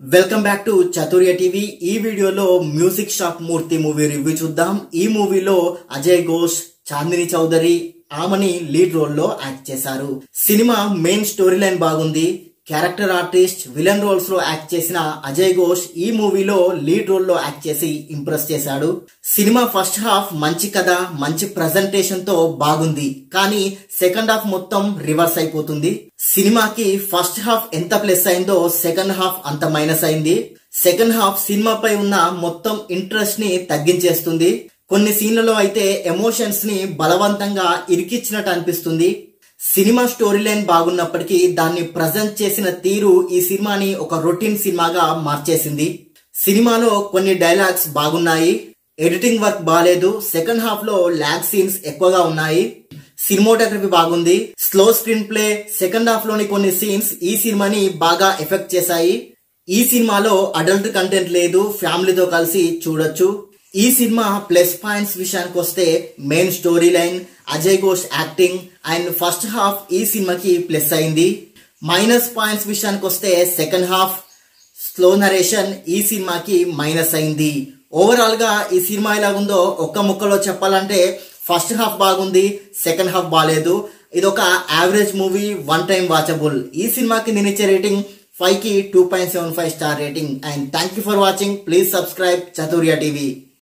Welcome back to చతుర్య TV. ఈ వీడియోలో music shop మూర్తి movie review చూద్దాం. ఈ మూవీలో అజయ్ ఘోష్, చాందిని చౌదరి, ఆమని లీడ్ రోల్ లో యాక్ట్ చేశారు. సినిమా మెయిన్ స్టోరీ లైన్ బాగుంది. క్యారెక్టర్ ఆర్టిస్ట్, విలన్ రోల్స్ లో యాక్ట్ చేసిన అజయ్ ఘోష్ ఈ మూవీలో లీడ్ రోల్ లో యాక్ట్ చేసి ఇంప్రెస్ చేశాడు. సినిమా ఫస్ట్ హాఫ్ మంచి కథ, మంచి ప్రెజెంటేషన్ తో బాగుంది. కానీ సెకండ్ హాఫ్ మొత్తం రివర్స్ అయిపోతుంది. సినిమాకి ఫస్ట్ హాఫ్ ఎంత ప్లస్ అయిందో సెకండ్ హాఫ్ అంత మైనస్ అయింది. సెకండ్ హాఫ్ సినిమాపై ఉన్న మొత్తం ఇంట్రెస్ట్ ని తగ్గించేస్తుంది. కొన్ని సీన్లలో అయితే ఎమోషన్స్ ని బలవంతంగా ఇరికిచ్చినట్టు అనిపిస్తుంది. సినిమా స్టోరీ లైన్ బాగున్నప్పటికీ దాన్ని ప్రజెంట్ చేసిన తీరు ఈ సినిమాని ఒక రొటీన్ సినిమాగా మార్చేసింది. సినిమాలో కొన్ని డైలాగ్స్ బాగున్నాయి. ఎడిటింగ్ వర్క్ బాలేదు. సెకండ్ హాఫ్ లో ల్యాగ్ సీన్స్ ఎక్కువగా ఉన్నాయి. సినిమాటోగ్రఫీ బాగుంది. Slow screen play, second half లోని కొన్ని సీన్స్ ఈ సినిమాని బాగా ఎఫెక్ట్ చేశాయి. ఈ సినిమాలో అడల్ట్ కంటెంట్ లేదు. ఫ్యామిలీతో కలిసి చూడొచ్చు. ఈ సినిమా ప్లస్ పాయింట్స్ విషయానికి వస్తే main story line, Ajay Ghosh acting and first half ఈ సినిమాకి ప్లస్ అయింది. మైనస్ పాయింట్స్ విషయానికి వస్తే సెకండ్ హాఫ్, స్లో నరేషన్ ఈ సినిమాకి మైనస్ అయింది. ఓవరాల్ గా ఈ సినిమా ఎలాగుందో ఒక్క ముక్కలో చెప్పాలంటే ఫస్ట్ హాఫ్ బాగుంది, సెకండ్ హాఫ్ బాలేదు. ఇది ఒక average movie, one time watchable. ఈ సినిమాకి నేను ఇచ్చే రేటింగ్ 5 కి 2.75 star rating. And thank you for watching. Please subscribe చతుర్య TV.